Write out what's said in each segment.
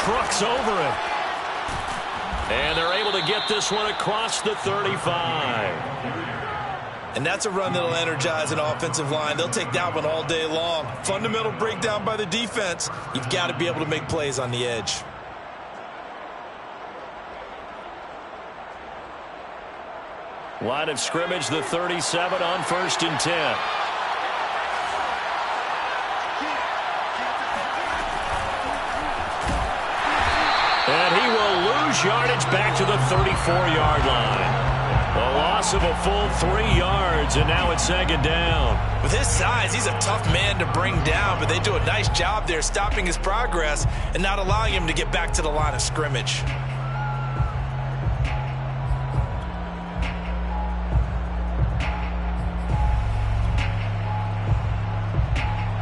trucks over it. And they're able to get this one across the 35. And that's a run that'll energize an offensive line. They'll take that one all day long. Fundamental breakdown by the defense. You've got to be able to make plays on the edge. Line of scrimmage, the 37 on 1st and 10. And he will lose yardage back to the 34-yard line. A loss of a full 3 yards, and now it's 2nd down. With his size, he's a tough man to bring down, but they do a nice job there stopping his progress and not allowing him to get back to the line of scrimmage.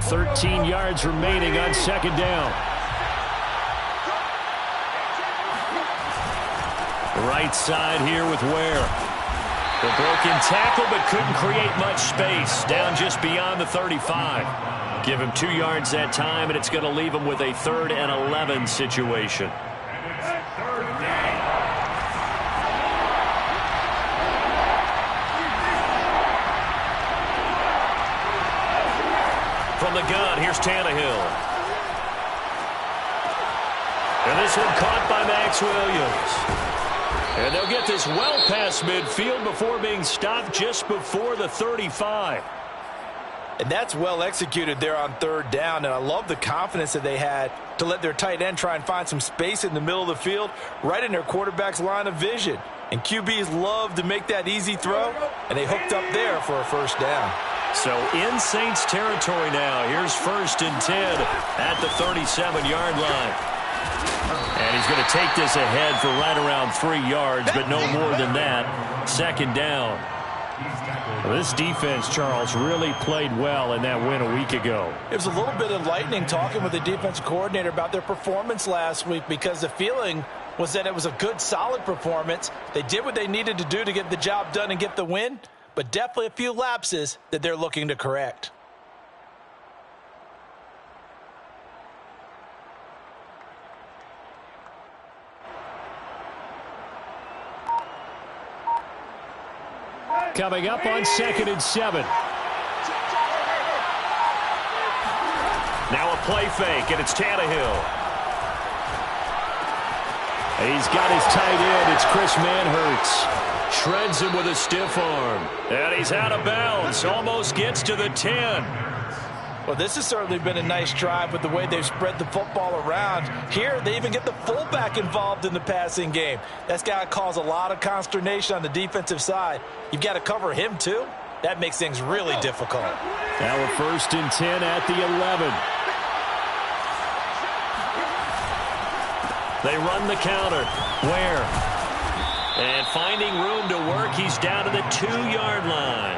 $13 yards remaining on 2nd down. Right side here with Ware. The broken tackle, but couldn't create much space. Down just beyond the 35. Give him 2 yards that time, and it's going to leave him with a 3rd and 11 situation. From the gun, here's Tannehill. And this one caught by Max Williams. And they'll get this well past midfield before being stopped just before the 35. And that's well executed there on 3rd down. And I love the confidence that they had to let their tight end try and find some space in the middle of the field, right in their quarterback's line of vision. And QBs love to make that easy throw, and they hooked up there for a 1st down. So in Saints territory now. Here's 1st and 10 at the 37-yard line. And he's going to take this ahead for right around 3 yards, but no more than that. 2nd down. Well, this defense, Charles, really played well in that win a week ago. It was a little bit enlightening talking with the defensive coordinator about their performance last week, because the feeling was that it was a good, solid performance. They did what they needed to do to get the job done and get the win, but definitely a few lapses that they're looking to correct. Coming up on 2nd and 7. Now a play fake, and it's Tannehill. He's got his tight end. It's Chris Manhertz. Shreds him with a stiff arm. And he's out of bounds. Almost gets to the 10. Well, this has certainly been a nice drive with the way they've spread the football around. Here, they even get the fullback involved in the passing game. That's got to cause a lot of consternation on the defensive side. You've got to cover him, too. That makes things really difficult. Now a 1st and 10 at the 11. They run the counter. Ware. And finding room to work, he's down to the 2-yard line.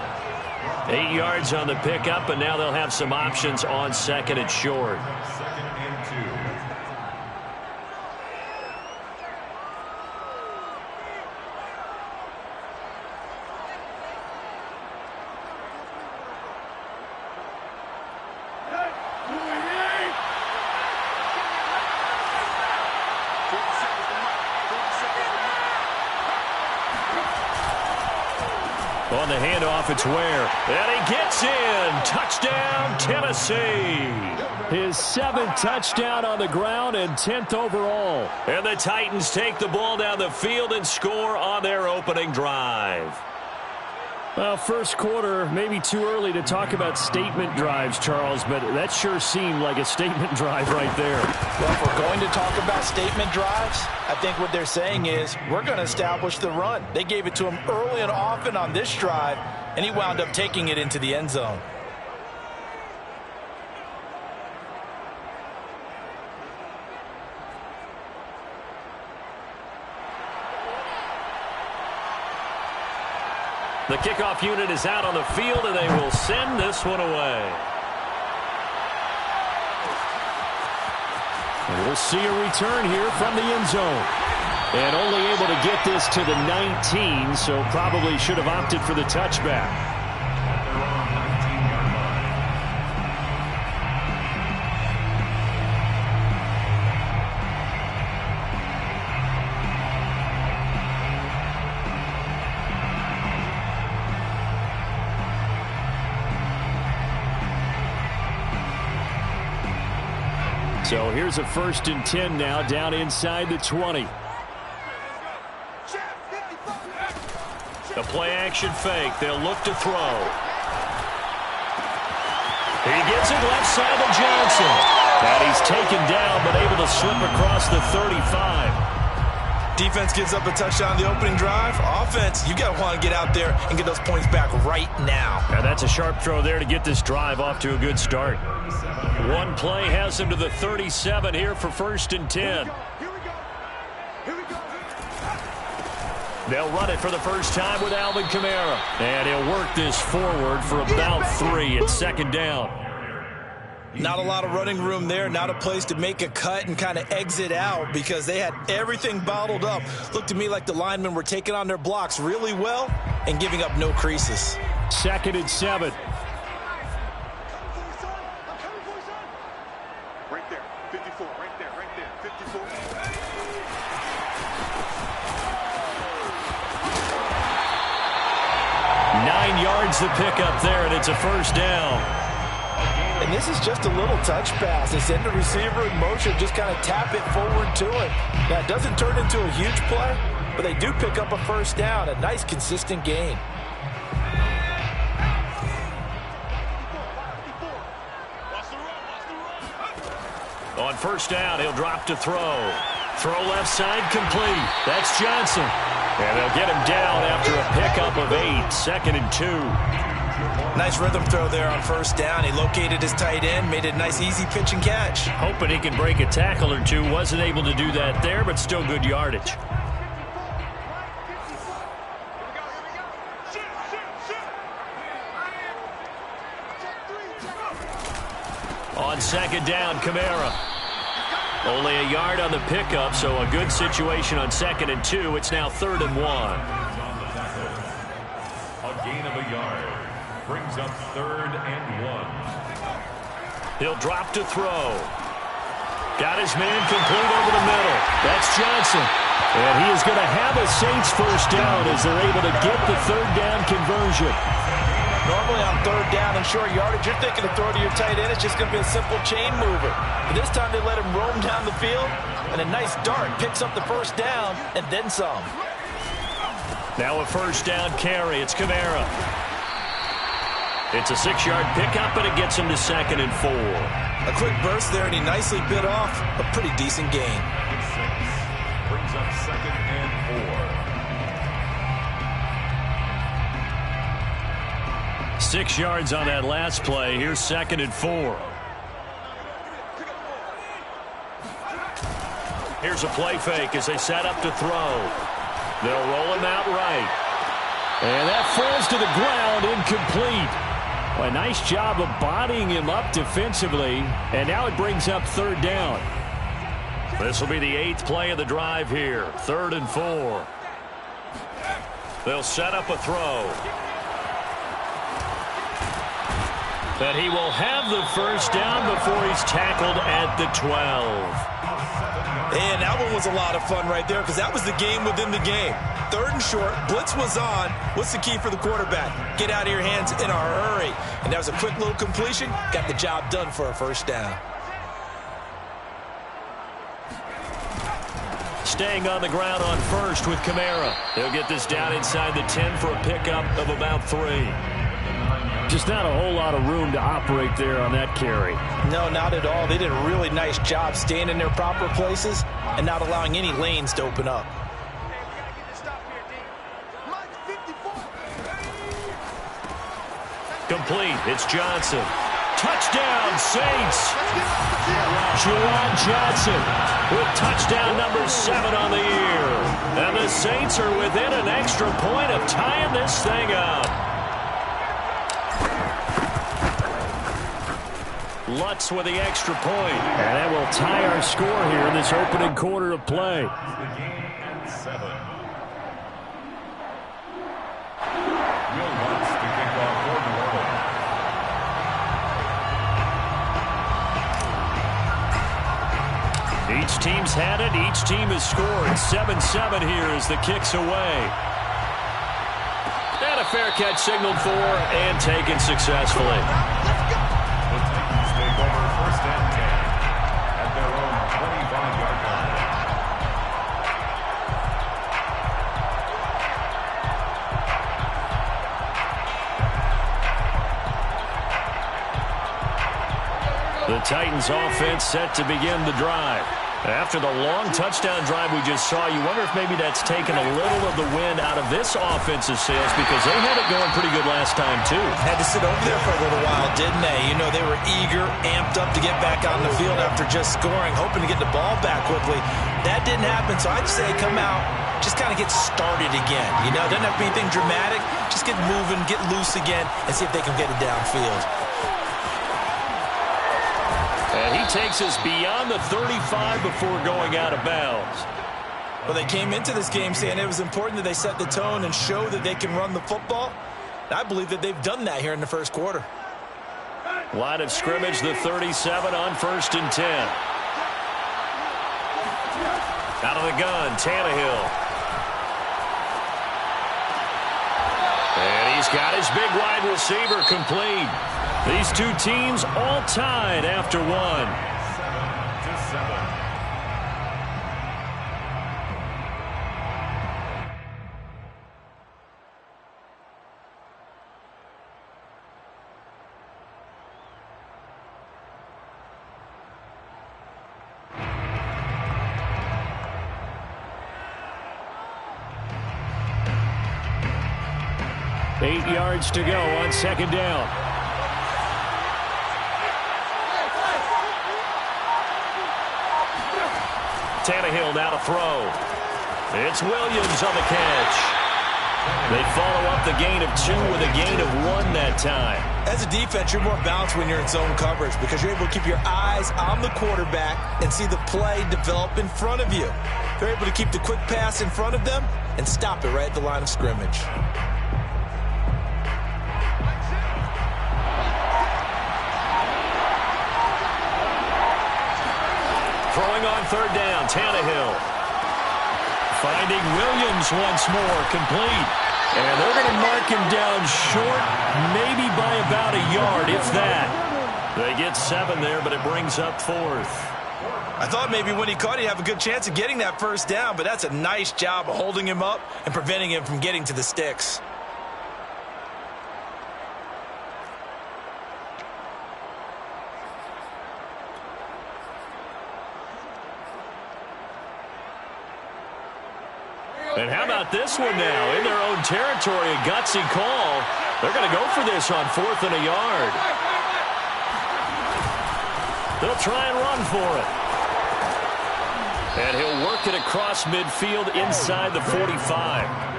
8 yards on the pickup, and now they'll have some options on 2nd and short. On the handoff, it's Ware. And he gets in. Touchdown, Tennessee. His 7th touchdown on the ground and 10th overall. And the Titans take the ball down the field and score on their opening drive. Well, first quarter, maybe too early to talk about statement drives, Charles, but that sure seemed like a statement drive right there. Well, if we're going to talk about statement drives, I think what they're saying is we're going to establish the run. They gave it to him early and often on this drive, and he wound up taking it into the end zone. The kickoff unit is out on the field, and they will send this one away. And we'll see a return here from the end zone. And only able to get this to the 19, so probably should have opted for the touchback. So here's a 1st and 10 now, down inside the 20. The play-action fake. They'll look to throw. He gets it left side to Johnson. And he's taken down, but able to slip across the 35. Defense gives up a touchdown on the opening drive. Offense, you got to want to get out there and get those points back right now. And that's a sharp throw there to get this drive off to a good start. One play has him to the 37 here for 1st and 10. They'll run it for the first time with Alvin Kamara. And he'll work this forward for about 3 at 2nd down. Not a lot of running room there, not a place to make a cut and kind of exit out because they had everything bottled up. Looked to me like the linemen were taking on their blocks really well and giving up no creases. 2nd and 7. Right there, 54, right there, 54. 9 yards the pickup there, and it's a 1st down. And this is just a little touch pass. They send the receiver in motion, just kind of tap it forward to it. Now, it doesn't turn into a huge play, but they do pick up a 1st down, a nice, consistent gain. On 1st down, he'll drop to throw. Throw left side complete. That's Johnson. And they'll get him down after a pickup of 8, 2nd and 2. Nice rhythm throw there on 1st down. He located his tight end, made it a nice, easy pitch and catch. Hoping he can break a tackle or two. Wasn't able to do that there, but still good yardage. On 2nd down, Kamara. Only a yard on the pickup, so a good situation on 2nd and 2. It's now 3rd and 1. A gain of a yard. Brings up 3rd and 1. He'll drop to throw. Got his man complete over the middle. That's Johnson. And he is going to have a Saints 1st down as they're able to get the 3rd down conversion. Normally on 3rd down and short yardage, you're thinking to throw to your tight end. It's just going to be a simple chain mover. But this time they let him roam down the field, and a nice dart picks up the 1st down and then some. Now a 1st down carry. It's Kamara. It's a 6-yard pickup, and it gets him to 2nd and 4. A quick burst there, and he nicely bit off a pretty decent gain. Brings up 2nd and 4. 6 yards on that last play. Here's 2nd and 4. Here's a play fake as they set up to throw. They'll roll him out right. And that falls to the ground, incomplete. A nice job of bodying him up defensively, and now it brings up 3rd down. This will be the 8th play of the drive here, 3rd and 4. They'll set up a throw. But he will have the 1st down before he's tackled at the 12. And that one was a lot of fun right there because that was the game within the game. 3rd and short, blitz was on. What's the key for the quarterback? Get out of your hands in a hurry. And that was a quick little completion. Got the job done for a 1st down. Staying on the ground on 1st with Kamara. He'll get this down inside the 10 for a pickup of about 3. Just not a whole lot of room to operate there on that carry. No, not at all. They did a really nice job staying in their proper places and not allowing any lanes to open up. Complete. It's Johnson. Touchdown, Saints. Juwan Johnson with touchdown number 7 on the year. And the Saints are within an extra point of tying this thing up. Lutz with the extra point. And that will tie our score here in this opening quarter of play. Each team's had it. Each team has scored. 7-7 here as the kick's away. And a fair catch signaled for and taken successfully. The Titans take over 1st and 10 at their Titans offense set to begin the drive. After the long touchdown drive we just saw, you wonder if maybe that's taken a little of the wind out of this offensive sails, because they had it going pretty good last time too. Had to sit over there for a little while, didn't they? You know, they were eager, amped up to get back on the field after just scoring, hoping to get the ball back quickly. That didn't happen, so I'd say come out, just kind of get started again. You know, doesn't have to be anything dramatic. Just get moving, get loose again, and see if they can get it downfield. And he takes us beyond the 35 before going out of bounds. Well, they came into this game saying it was important that they set the tone and show that they can run the football. And I believe that they've done that here in the first quarter. Line of scrimmage, the 37 on 1st and 10. Out of the gun, Tannehill. And he's got his big wide receiver complete. These two teams all tied after one. 7-7. Eight yards to go on 2nd down. Tannehill now to throw. It's Williams on the catch. They follow up the gain of 2 with a gain of 1 that time. As a defense, you're more balanced when you're in zone coverage because you're able to keep your eyes on the quarterback and see the play develop in front of you. They're able to keep the quick pass in front of them and stop it right at the line of scrimmage. Throwing on 3rd down, Tannehill. Finding Williams once more, complete. And they're going to mark him down short, maybe by about a yard, if that. They get 7 there, but it brings up 4th. I thought maybe when he caught it, he'd have a good chance of getting that 1st down, but that's a nice job of holding him up and preventing him from getting to the sticks. And how about this one now? In their own territory, a gutsy call. They're going to go for this on 4th and a yard. They'll try and run for it. And he'll work it across midfield inside the 45.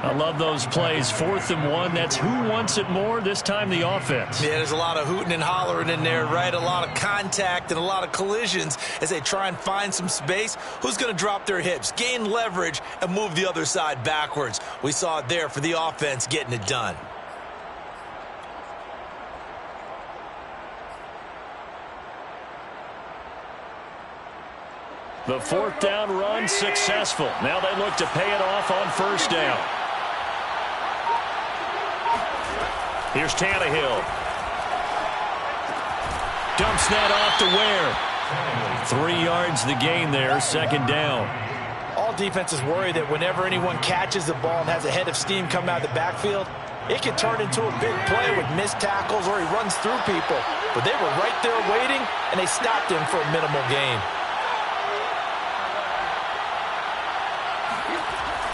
I love those plays. 4th and 1. That's who wants it more, this time the offense. Yeah, there's a lot of hooting and hollering in there, right? A lot of contact and a lot of collisions as they try and find some space. Who's going to drop their hips, gain leverage, and move the other side backwards? We saw it there for the offense getting it done. The 4th down run successful. Now they look to pay it off on 1st down. Here's Tannehill. Dumps that off to Ware. 3 yards the gain there, 2nd down. All defenses worry that whenever anyone catches the ball and has a head of steam coming out of the backfield, it can turn into a big play with missed tackles or he runs through people. But they were right there waiting, and they stopped him for a minimal gain.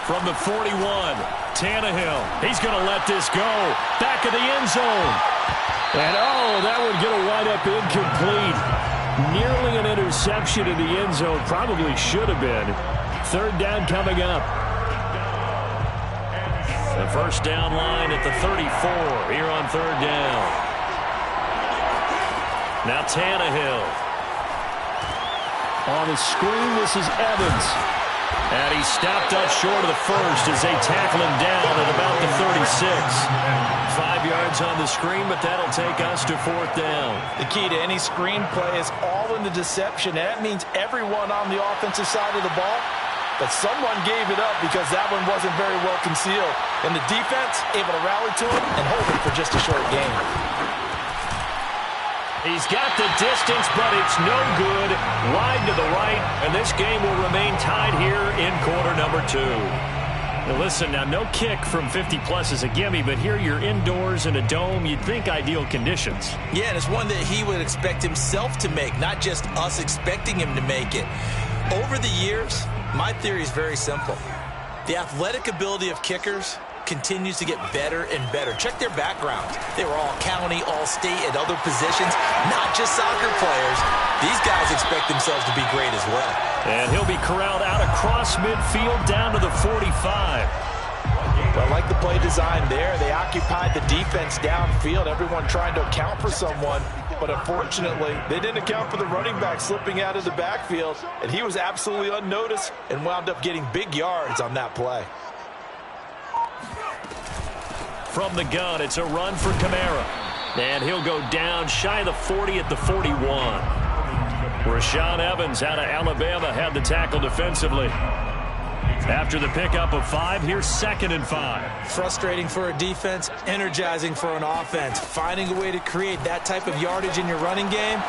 From the 41, Tannehill. He's going to let this go. Back of the end zone. And, oh, that would get a wind up incomplete. Nearly an interception in the end zone. Probably should have been. 3rd down coming up. The 1st down line at the 34 here on 3rd down. Now Tannehill. On the screen, this is Evans. And he stopped up short of the 1st as they tackle him down at about the 36. 5 yards on the screen, but that'll take us to 4th down. The key to any screen play is all in the deception. And that means everyone on the offensive side of the ball. But someone gave it up because that one wasn't very well concealed. And the defense able to rally to it and hold it for just a short gain. He's got the distance, but it's no good. Wide to the right, and this game will remain tied here in quarter number 2. Well, listen, now no kick from 50-plus is a gimme, but here you're indoors in a dome. You'd think ideal conditions. Yeah, and it's one that he would expect himself to make, not just us expecting him to make it. Over the years, my theory is very simple. The athletic ability of kickers continues to get better and better. Check their backgrounds. They were all county, all state, at other positions, not just soccer players. These guys expect themselves to be great as well. And he'll be corralled out across midfield down to the 45. Well, I like the play design there. They occupied the defense downfield, everyone trying to account for someone. But unfortunately, they didn't account for the running back slipping out of the backfield, and he was absolutely unnoticed and wound up getting big yards on that play. From the gun, it's a run for Kamara. And he'll go down shy of the 40 at the 41. Rashaan Evans out of Alabama had the tackle defensively. After the pickup of 5, here's 2nd and 5. Frustrating for a defense, energizing for an offense. Finding a way to create that type of yardage in your running game,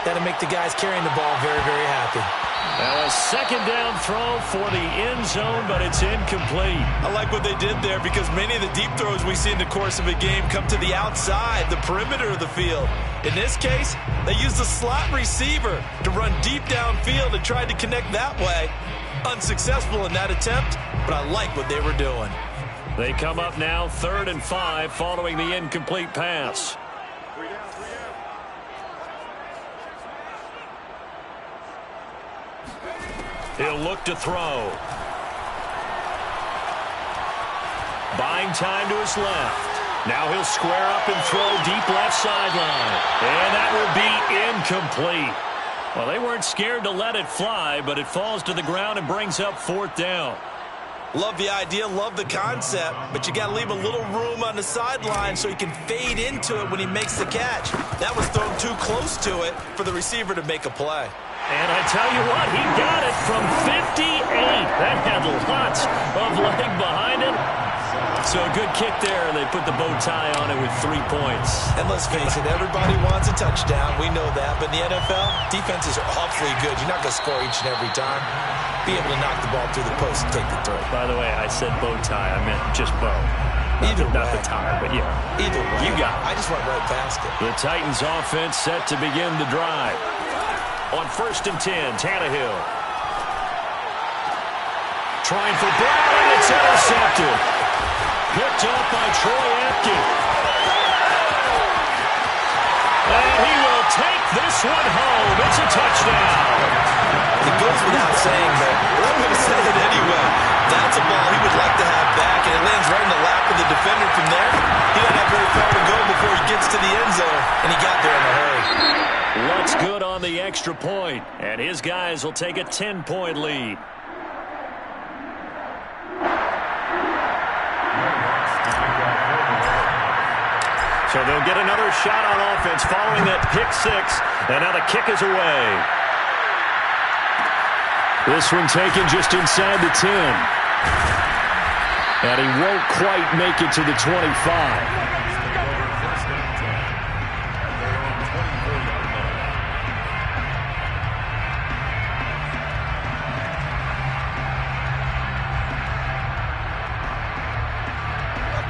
that'll make the guys carrying the ball very, very happy. Now a 2nd down throw for the end zone, but it's incomplete. I like what they did there because many of the deep throws we see in the course of a game come to the outside, the perimeter of the field. In this case, they used the slot receiver to run deep downfield and tried to connect that way. Unsuccessful in that attempt, but I like what they were doing. They come up now 3rd and 5 following the incomplete pass. He'll look to throw. Buying time to his left. Now he'll square up and throw deep left sideline. And that will be incomplete. Well, they weren't scared to let it fly, but it falls to the ground and brings up 4th down. Love the idea, love the concept, but you got to leave a little room on the sideline so he can fade into it when he makes the catch. That was thrown too close to it for the receiver to make a play. And I tell you what, he got it from 58. That had lots of leg behind it. So a good kick there. They put the bow tie on it with 3 points. And let's face it, everybody wants a touchdown. We know that. But in the NFL, defenses are awfully good. You're not going to score each and every time. Be able to knock the ball through the post and take the throw. By the way, I said bow tie. I meant just bow. Not the tie, but yeah. Either way. You got it. I just went right past it. The Titans offense set to begin the drive. On 1st and 10, Tannehill. Trying for Brown, and it's intercepted. Picked up by Troy Apke. And he will take this one home. It's a touchdown. It goes without saying, but I'm going to say it anyway. That's a ball he would like to have back, and it lands right in the lap of the defender from there. He doesn't have very far to go before he gets to the end zone, and he got there in a hurry. What's good on the extra point, and his guys will take a 10-point lead. So they'll get another shot on offense following that pick 6, and now the kick is away. This one taken just inside the 10. And he won't quite make it to the 25.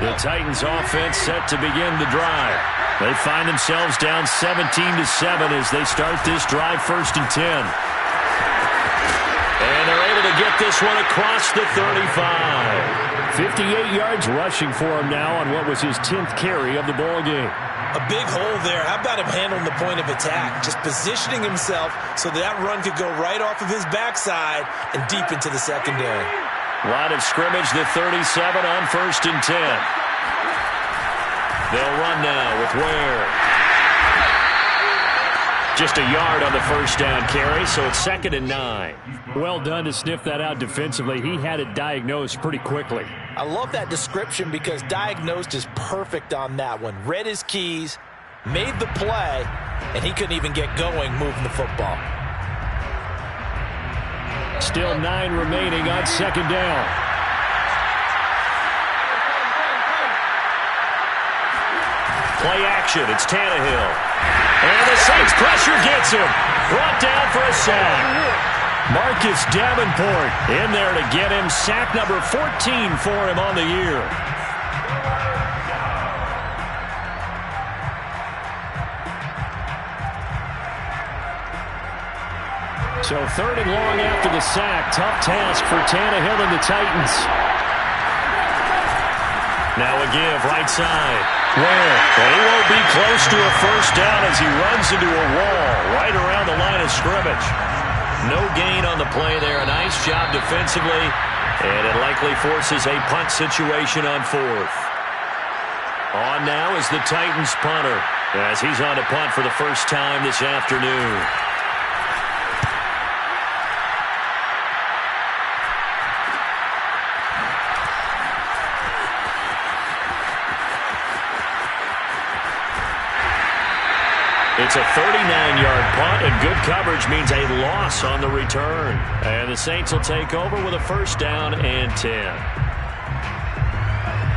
The Titans offense set to begin the drive. They find themselves down 17-7 as they start this drive 1st and 10. And they're able to get this one across the 35. 58 yards rushing for him now on what was his 10th carry of the ball game. A big hole there. How about him handling the point of attack? Just positioning himself so that run could go right off of his backside and deep into the secondary. Line of scrimmage, the 37 on 1st and 10. They'll run now with Ware. Just a yard on the 1st down carry, so it's 2nd and 9. Well done to sniff that out defensively. He had it diagnosed pretty quickly. I love that description because diagnosed is perfect on that one. Read his keys, made the play, and he couldn't even get going moving the football. Still 9 remaining on 2nd down. Play action. It's Tannehill. And the Saints pressure gets him. Brought down for a sack. Marcus Davenport in there to get him. Sack number 14 for him on the year. So 3rd and long after the sack. Tough task for Tannehill and the Titans. Now a give right side. Ware. And he won't be close to a first down as he runs into a wall right around the line of scrimmage. No gain on the play there. A nice job defensively. And it likely forces a punt situation on 4th. On now is the Titans punter as he's on to punt for the first time this afternoon. It's a 39-yard punt, and good coverage means a loss on the return. And the Saints will take over with a first down and 10.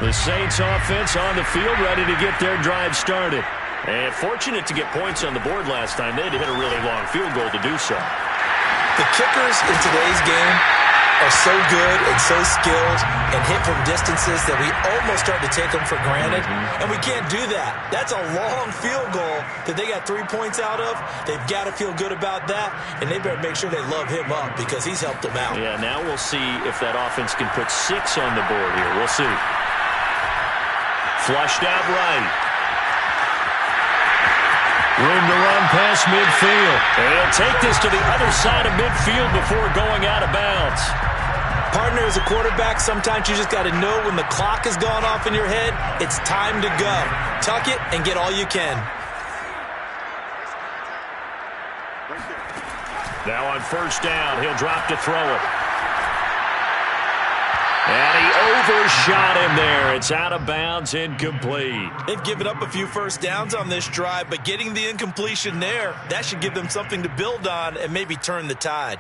The Saints offense on the field, ready to get their drive started. And fortunate to get points on the board last time. They had to hit a really long field goal to do so. The kickers in today's game are so good and so skilled and hit from distances that we almost start to take them for granted. And we can't do that. That's a long field goal that they got 3 points out of. They've got to feel good about that, and they better make sure they love him up because he's helped them out. Yeah, now we'll see if that offense can put 6 on the board here. We'll see. Flushed out right. Room to run past midfield. And he'll take this to the other side of midfield before going out of bounds. Partner, as a quarterback, sometimes you just got to know when the clock has gone off in your head, it's time to go. Tuck it and get all you can. Now on first down, he'll drop to throw it. And he overshot him there. It's out of bounds, incomplete. They've given up a few first downs on this drive, but getting the incompletion there, that should give them something to build on and maybe turn the tide.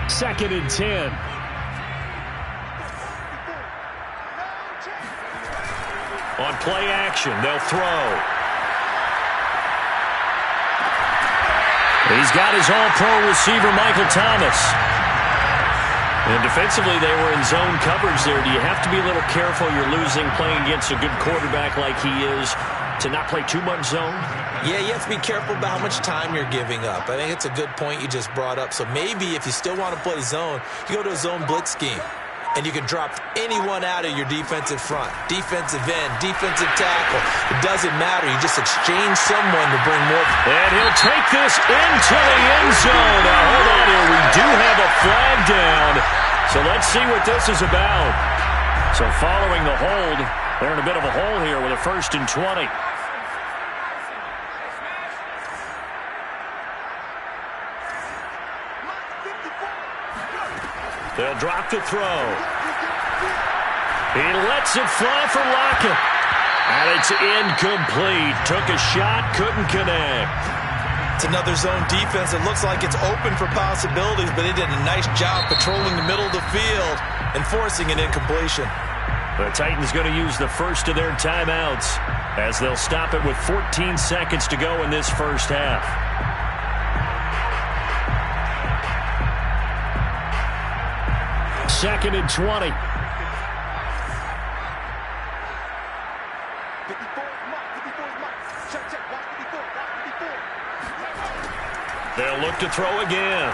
2nd and 10. On play action, they'll throw. He's got his all-pro receiver, Michael Thomas. And defensively, they were in zone coverage there. Do you have to be a little careful? You're losing playing against a good quarterback like he is to not play too much zone? Yeah, you have to be careful about how much time you're giving up. I think it's a good point you just brought up. So maybe if you still want to play zone, you go to a zone blitz scheme. And you can drop anyone out of your defensive front. Defensive end, defensive tackle. It doesn't matter. You just exchange someone to bring more. And he'll take this into the end zone. Now, hold on here. We do have a flag down. So let's see what this is about. So following the hold, they're in a bit of a hole here with a 1st and 20. They'll drop the throw. He lets it fly for Lockett. And it's incomplete. Took a shot, couldn't connect. It's another zone defense. It looks like it's open for possibilities, but they did a nice job patrolling the middle of the field and forcing an incompletion. The Titans going to use the first of their timeouts as they'll stop it with 14 seconds to go in this first half. Second and 20. They'll look to throw again.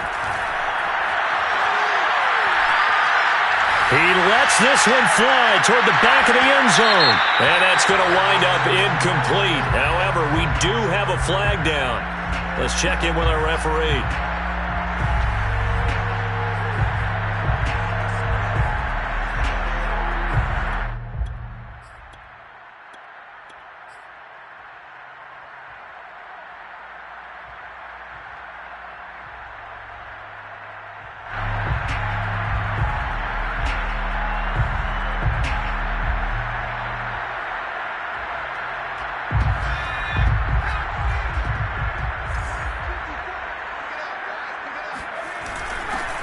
He lets this one fly toward the back of the end zone. And that's going to wind up incomplete. However, we do have a flag down. Let's check in with our referee.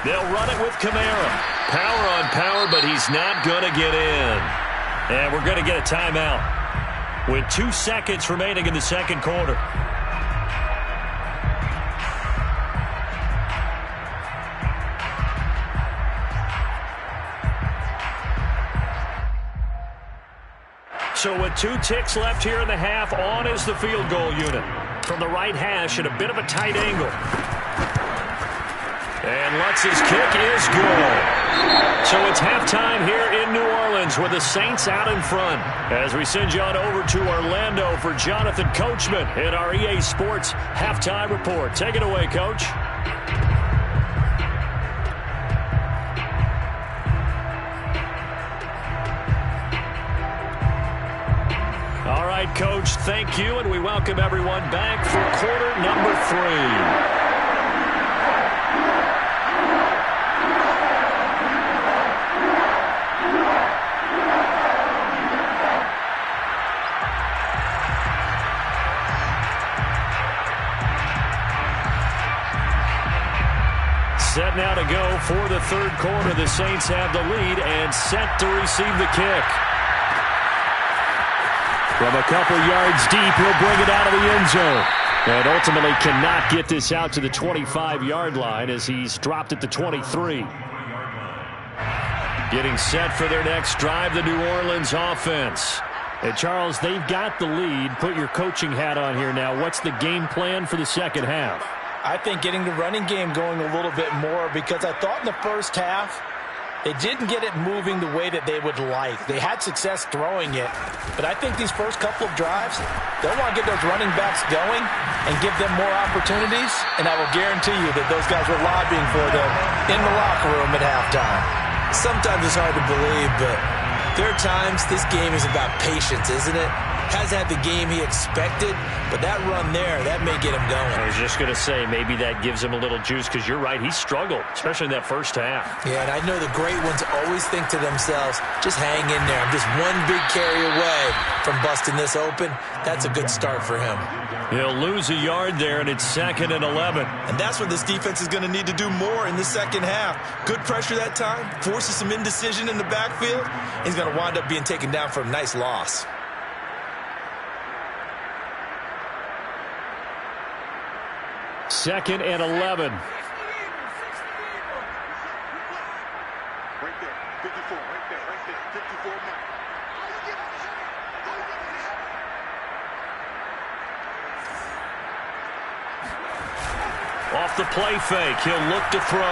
They'll run it with Kamara. Power on power, but he's not going to get in. And we're going to get a timeout with 2 seconds remaining in the second quarter. So with 2 ticks left here in the half, on is the field goal unit. From the right hash at a bit of a tight angle. And Lutz's kick is good. So it's halftime here in New Orleans with the Saints out in front. As we send you on over to Orlando for Jonathan Coachman in our EA Sports Halftime Report. Take it away, Coach. All right, Coach, thank you, and we welcome everyone back for quarter number 3. Set now to go for the third quarter. The Saints have the lead and set to receive the kick. From a couple yards deep, he'll bring it out of the end zone. And ultimately cannot get this out to the 25-yard line as he's dropped at the 23. Getting set for their next drive, the New Orleans offense. And Charles, they've got the lead. Put your coaching hat on here now. What's the game plan for the second half? I think getting the running game going a little bit more, because I thought in the first half they didn't get it moving the way that they would like. They had success throwing it, but I think these first couple of drives, they'll want to get those running backs going and give them more opportunities, and I will guarantee you that those guys were lobbying for them in the locker room at halftime. Sometimes it's hard to believe, but there are times this game is about patience, isn't it? Hasn't had the game he expected, but that run there, that may get him going. I was just going to say, maybe that gives him a little juice, because you're right, he struggled, especially in that first half. Yeah, and I know the great ones always think to themselves, just hang in there. I'm just one big carry away from busting this open. That's a good start for him. He'll lose a yard there, and it's 2nd and 11. And that's what this defense is going to need to do more in the second half. Good pressure that time, forces some indecision in the backfield. He's going to wind up being taken down for a nice loss. Second and 11. Right there. 54. Right there. Right there. 54 now. Off the play fake, he'll look to throw.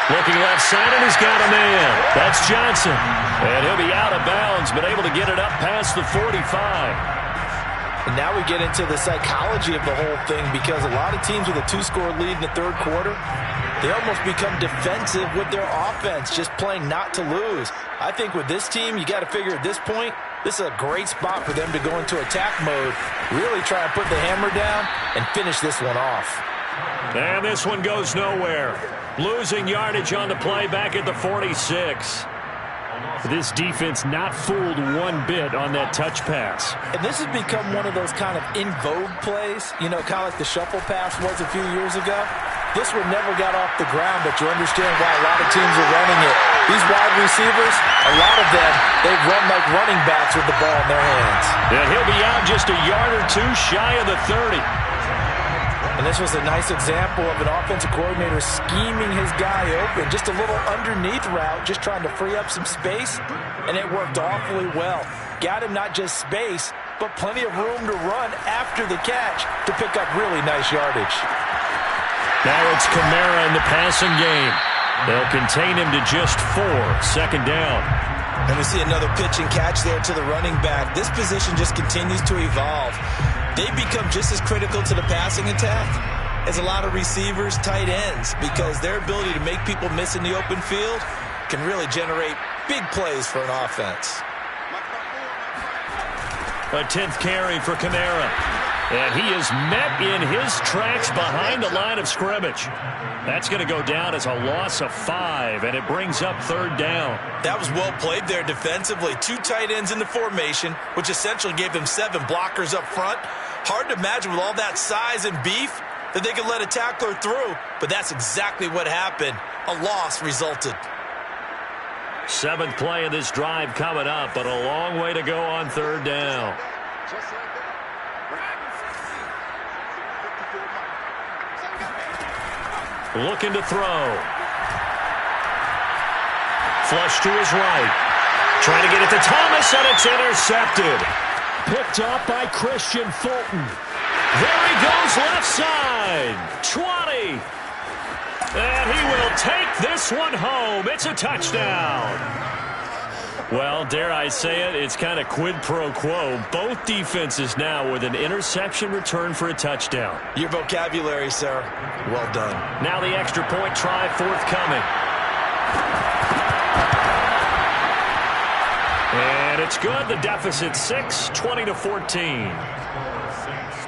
Looking left side, and he's got a man. That's Johnson. And he'll be out of bounds, but able to get it up past the 45. And now we get into the psychology of the whole thing, because a lot of teams with a 2-score lead in the third quarter, they almost become defensive with their offense, just playing not to lose. I think with this team, you got to figure at this point, this is a great spot for them to go into attack mode, really try and put the hammer down and finish this one off. And this one goes nowhere. Losing yardage on the play back at the 46. This defense not fooled one bit on that touch pass. And this has become one of those kind of in vogue plays, you know, kind of like the shuffle pass was a few years ago. This one never got off the ground, but you understand why a lot of teams are running it. These wide receivers, a lot of them, they run like running backs with the ball in their hands. And he'll be out just a yard or two shy of the 30. And this was a nice example of an offensive coordinator scheming his guy open. Just a little underneath route, just trying to free up some space, and it worked awfully well. Got him not just space, but plenty of room to run after the catch to pick up really nice yardage. Now it's Kamara in the passing game. They'll contain him to just 4, 2nd down. And we see another pitch and catch there to the running back. This position just continues to evolve. They become just as critical to the passing attack as a lot of receivers, tight ends, because their ability to make people miss in the open field can really generate big plays for an offense. A 10th carry for Kamara. And he is met in his tracks behind the line of scrimmage. That's going to go down as a loss of 5, and it brings up 3rd down. That was well played there defensively. 2 tight ends in the formation, which essentially gave them 7 blockers up front. Hard to imagine with all that size and beef that they could let a tackler through, but that's exactly what happened. A loss resulted. 7th play of this drive coming up, but a long way to go on 3rd down. Looking to throw. Flush to his right. Trying to get it to Thomas, and it's intercepted. Picked up by Christian Fulton. There he goes left side. 20. And he will take this one home. It's a touchdown. Well, dare I say it, it's kind of quid pro quo. Both defenses now with an interception return for a touchdown. Your vocabulary, sir. Well done. Now the extra point try forthcoming. And it's good. The deficit 6, 20-14. Saints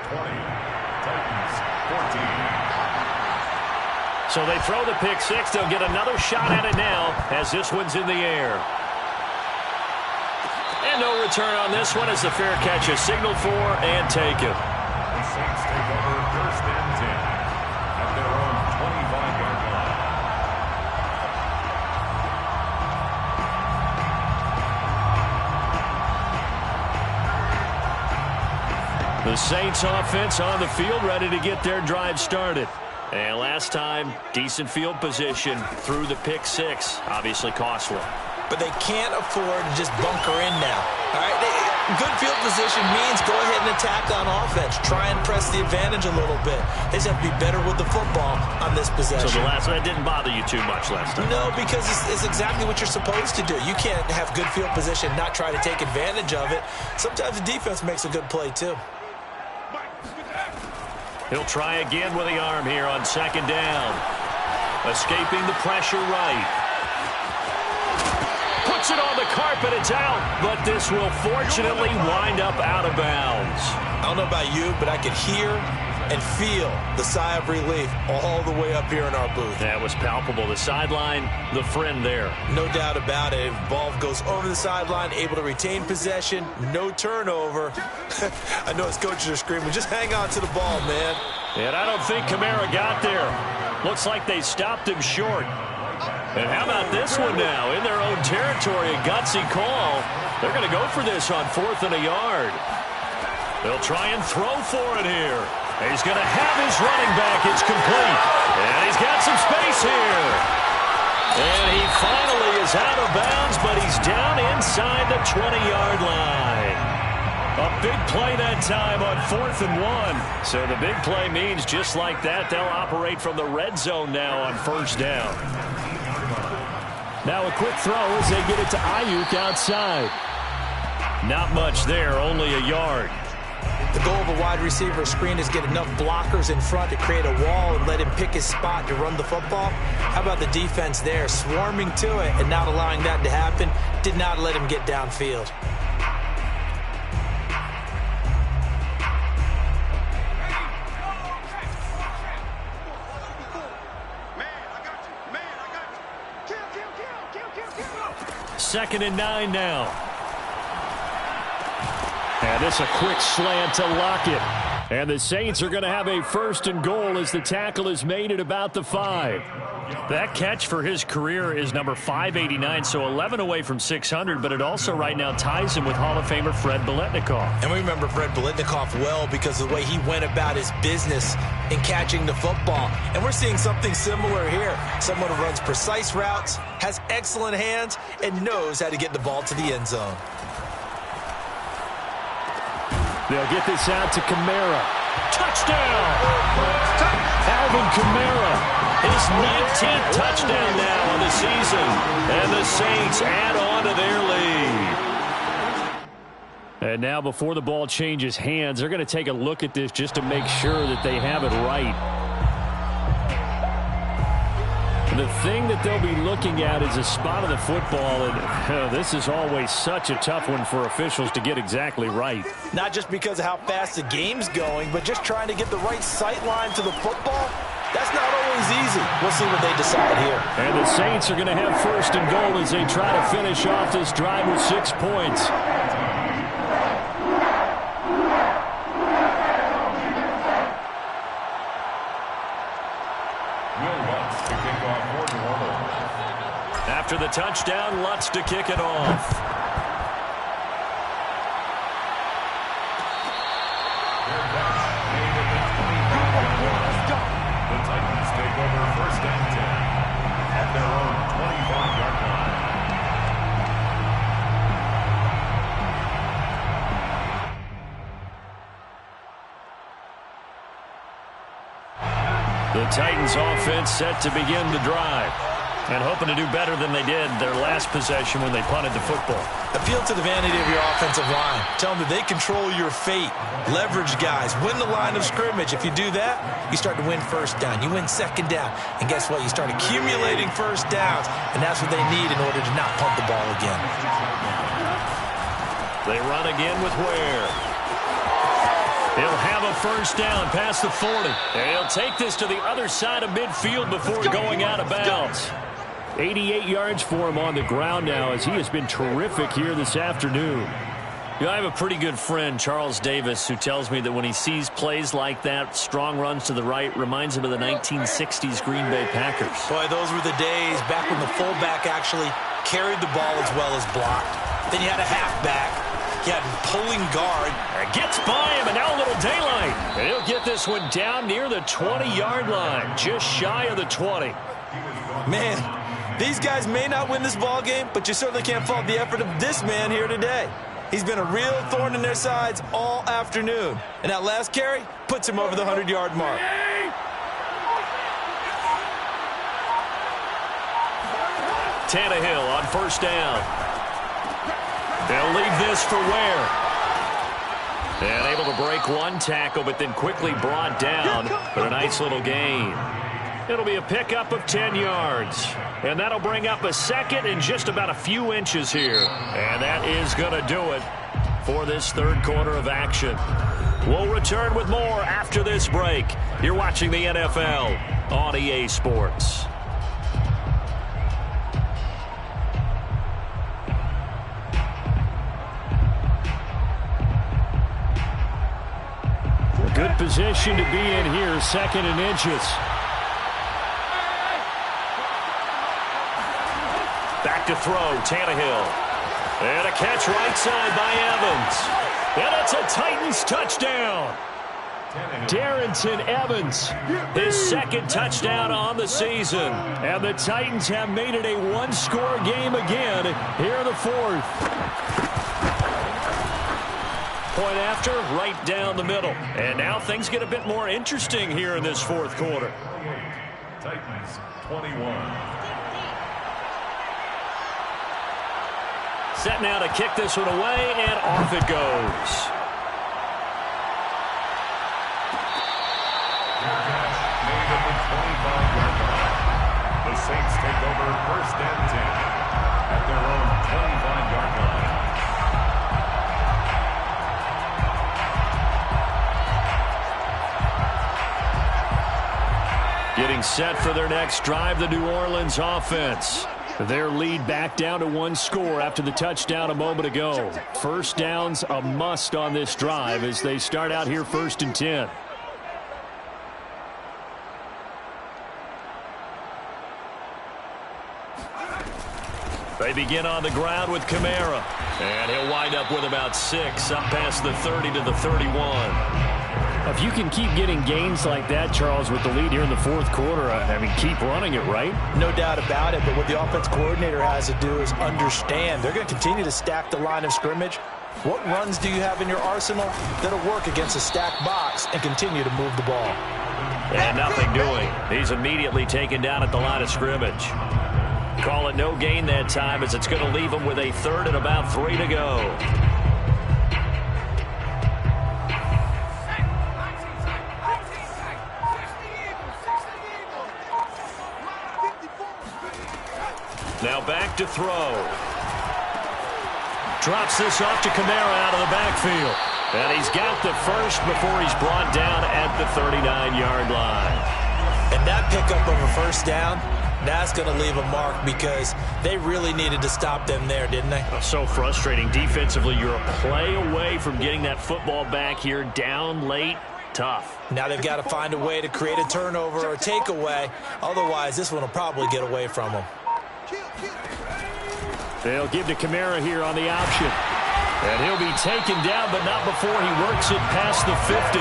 20, Titans 14. So they throw the pick six. They'll get another shot at it now as this one's in the air. And no return on this one as the fair catch is signaled for and taken. The Saints take over first and 10 at their own 25-yard line. The Saints offense on the field ready to get their drive started. And last time, decent field position through the pick six. Obviously costly. But they can't afford to just bunker in now. All right, good field position means go ahead and attack on offense. Try and press the advantage a little bit. They just have to be better with the football on this possession. So the last one didn't bother you too much last time? No, because it's exactly what you're supposed to do. You can't have good field position, not try to take advantage of it. Sometimes the defense makes a good play, too. He'll try again with the arm here on second down. Escaping the pressure right. Puts it on the carpet. It's out. But this will fortunately wind up out of bounds. I don't know about you, but I could hear and feel the sigh of relief all the way up here in our booth. That was palpable. The sideline, the friend there. No doubt about it. If the ball goes over the sideline, able to retain possession, no turnover. I know his coaches are screaming, just hang on to the ball, man. And I don't think Kamara got there. Looks like they stopped him short. And how about this one now? In their own territory, a gutsy call. They're going to go for this on 4th and a yard. They'll try and throw for it here. He's going to have his running back. It's complete. And he's got some space here. And he finally is out of bounds, but he's down inside the 20-yard line. A big play that time on 4th and 1. So the big play means just like that, they'll operate from the red zone now on first down. Now a quick throw as they get it to Ayuk outside. Not much there, only a yard. The goal of a wide receiver screen is get enough blockers in front to create a wall and let him pick his spot to run the football. How about the defense there, swarming to it and not allowing that to happen? Did not let him get downfield. Second and 9 now. And this a quick slant to Lockett. And the Saints are going to have a first and goal as the tackle is made at about the 5. That catch for his career is number 589, so 11 away from 600, but it also right now ties him with Hall of Famer Fred Biletnikoff. And we remember Fred Biletnikoff well because of the way he went about his business in catching the football. And we're seeing something similar here. Someone who runs precise routes, has excellent hands, and knows how to get the ball to the end zone. They'll get this out to Kamara. Touchdown! Alvin Kamara, his 19th touchdown now on the season. And the Saints add on to their lead. And now before the ball changes hands, they're going to take a look at this just to make sure that they have it right. The thing that they'll be looking at is a spot of the football, and this is always such a tough one for officials to get exactly right. Not just because of how fast the game's going, but just trying to get the right sight line to the football. That's not always easy. We'll see what they decide here. And the Saints are going to have first and goal as they try to finish off this drive with 6 points. After the touchdown, Lutz to kick it off. The Titans take over first and 10 at their own 25-yard The Titans offense set to begin the drive. And hoping to do better than they did their last possession when they punted the football. Appeal to the vanity of your offensive line. Tell them that they control your fate. Leverage guys. Win the line of scrimmage. If you do that, you start to win first down. You win second down. And guess what? You start accumulating first downs. And that's what they need in order to not punt the ball again. They run again with Ware. He'll have a first down past the 40. And he'll take this to the other side of midfield before going out of bounds. 88 yards for him on the ground now as he has been terrific here this afternoon. You know, I have a pretty good friend, Charles Davis, who tells me that when he sees plays like that, strong runs to the right, reminds him of the 1960s Green Bay Packers. Boy, those were the days back when the fullback actually carried the ball as well as blocked. Then you had a halfback. You had a pulling guard. Gets by him, and now a little daylight. And he'll get this one down near the 20-yard line, just shy of the 20. Man, these guys may not win this ball game, but you certainly can't fault the effort of this man here today. He's been a real thorn in their sides all afternoon. And that last carry puts him over the 100-yard mark. Tannehill on first down. They'll leave this for Ware. And able to break one tackle, but then quickly brought down for a nice little gain. It'll be a pickup of 10 yards. And that'll bring up a second and just about a few inches here. And that is going to do it for this third quarter of action. We'll return with more after this break. You're watching the NFL on EA Sports. A good position to be in here, second and inches. Back to throw, Tannehill. And a catch right side by Evans. And it's a Titans touchdown. Darrynton Evans, his second touchdown on the season. And the Titans have made it a one-score game again here in the fourth. Point after, right down the middle. And now things get a bit more interesting here in this fourth quarter. Titans 21. Set now to kick this one away, and off it goes. Made at the 25-yard line. The Saints take over first and 10 at their own 25-yard line. Getting set for their next drive, the New Orleans offense. Their lead back down to one score after the touchdown a moment ago. First down's a must on this drive as they start out here first and 10. They begin on the ground with Kamara. And he'll wind up with about 6, up past the 30 to the 31. If you can keep getting gains like that, Charles, with the lead here in the fourth quarter, I mean, keep running it, right? No doubt about it, but what the offense coordinator has to do is understand they're going to continue to stack the line of scrimmage. What runs do you have in your arsenal that'll work against a stacked box and continue to move the ball? And nothing doing. He's immediately taken down at the line of scrimmage. Call it no gain that time as it's going to leave him with a third and about 3 to go. Now back to throw. Drops this off to Kamara out of the backfield. And he's got the first before he's brought down at the 39-yard line. And that pickup of a first down, that's going to leave a mark because they really needed to stop them there, didn't they? So frustrating. Defensively, you're a play away from getting that football back here down late. Tough. Now they've got to find a way to create a turnover or takeaway. Otherwise, this one will probably get away from them. They'll give to Kamara here on the option. And he'll be taken down, but not before he works it past the 50.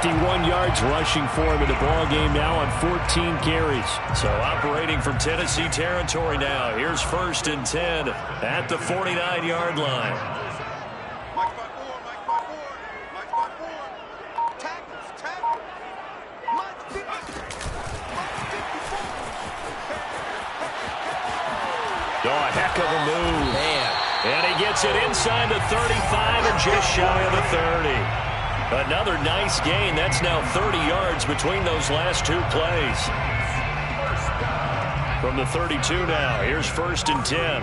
51 yards rushing for him in the ball game now on 14 carries. So operating from Tennessee territory now. Here's first and 10 at the 49-yard line. Oh, a heck of a move. Man. And he gets it inside the 35 and just shy of the 30. Another nice gain. That's now 30 yards between those last two plays. From the 32 now, here's 1st and 10.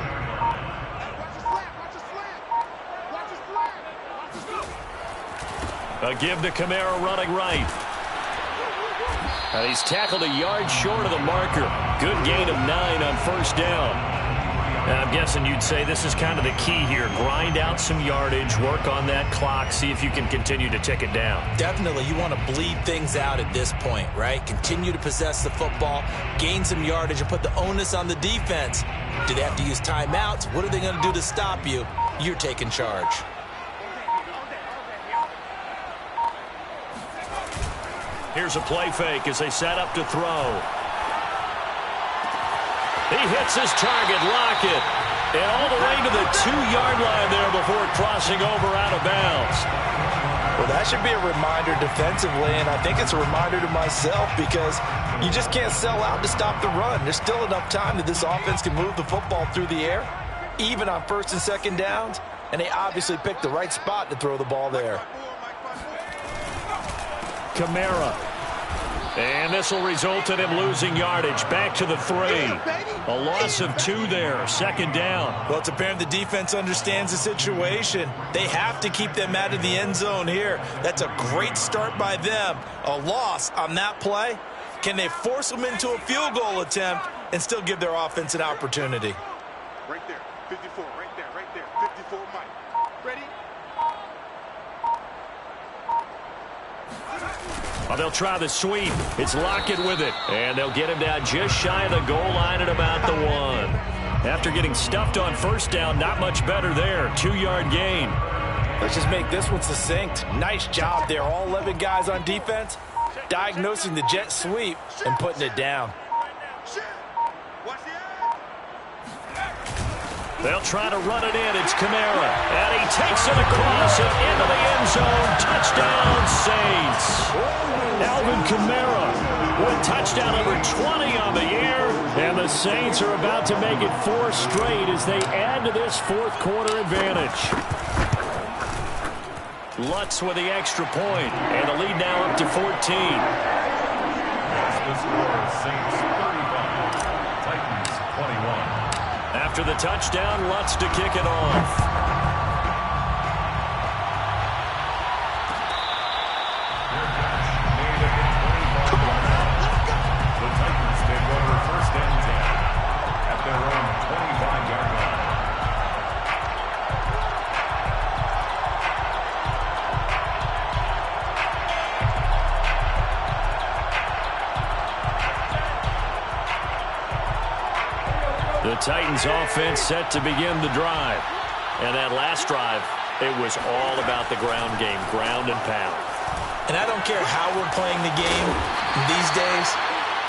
A give to Kamara running right. And he's tackled a yard short of the marker. Good gain of 9 on 1st down. I'm guessing you'd say this is kind of the key here. Grind out some yardage, work on that clock, see if you can continue to tick it down. Definitely, you want to bleed things out at this point, right? Continue to possess the football, gain some yardage, and put the onus on the defense. Do they have to use timeouts? What are they going to do to stop you? You're taking charge. Here's a play fake as they set up to throw. He hits his target, Lockett, and all the way to the 2-yard line there before crossing over out of bounds. Well, that should be a reminder defensively, and I think it's a reminder to myself because you just can't sell out to stop the run. There's still enough time that this offense can move the football through the air, even on 1st and 2nd downs, and they obviously picked the right spot to throw the ball there. Kamara. And this will result in him losing yardage. Back to the 3. A loss of 2 there. 2nd down. Well, it's apparent the defense understands the situation. They have to keep them out of the end zone here. That's a great start by them. A loss on that play. Can they force them into a field goal attempt and still give their offense an opportunity? Right there. 54. Right there. Right there. 54, Mike. Ready? Oh, they'll try the sweep. It's Lockett with it. And they'll get him down just shy of the goal line at about the 1. After getting stuffed on 1st down, not much better there. 2-yard gain. Let's just make this one succinct. Nice job there. All 11 guys on defense diagnosing the jet sweep and putting it down. They'll try to run it in. It's Kamara. And he takes it across and into the end zone. Touchdown, Saints. Alvin Kamara with touchdown number 20 on the year. And the Saints are about to make it 4 straight as they add to this 4th quarter advantage. Lutz with the extra point. And the lead now up to 14. That's the score. Saints 35. Titans 21. After the touchdown, Lutz to kick it off. The Titans take over 1st and 10 at their own 25-yard line. The Titans offense set to begin the drive. And that last drive, it was all about the ground game, ground and pound. And I don't care how we're playing the game these days,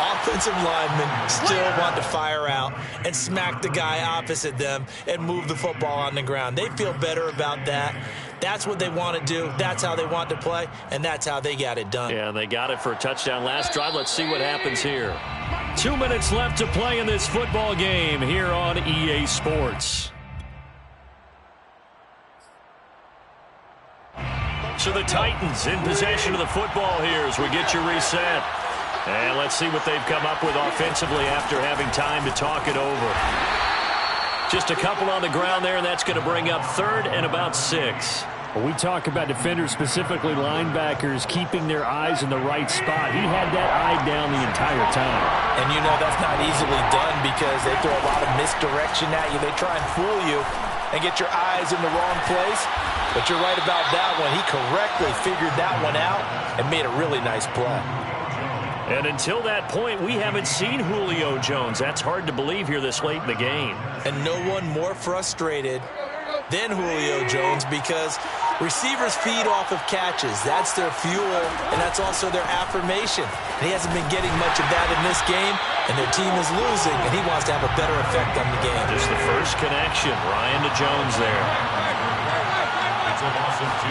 offensive linemen still want to fire out and smack the guy opposite them and move the football on the ground. They feel better about that. That's what they want to do. That's how they want to play, and that's how they got it done. Yeah, they got it for a touchdown last drive. Let's see what happens here. 2 minutes left to play in this football game here on EA Sports. So the Titans in possession of the football here as we get you reset. And let's see what they've come up with offensively after having time to talk it over. Just a couple on the ground there, and that's going to bring up 3rd and about 6. Well, we talk about defenders, specifically linebackers, keeping their eyes in the right spot. He had that eye down the entire time. And you know that's not easily done because they throw a lot of misdirection at you. They try and fool you and get your eyes in the wrong place. But you're right about that one. He correctly figured that one out and made a really nice play. And until that point, we haven't seen Julio Jones. That's hard to believe here this late in the game. And no one more frustrated than Julio Jones because receivers feed off of catches. That's their fuel, and that's also their affirmation. And he hasn't been getting much of that in this game, and their team is losing, and he wants to have a better effect on the game. Just the first connection, Ryan to Jones there. It's a loss of 2.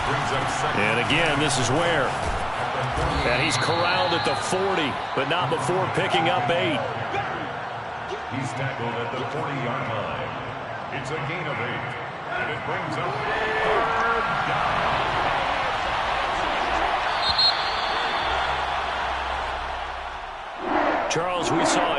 Brings up 2nd. And again, this is where. And he's corralled at the 40, but not before picking up 8. He's tackled at the 40-yard line. It's a gain of 8, and it brings up third down. Charles, we saw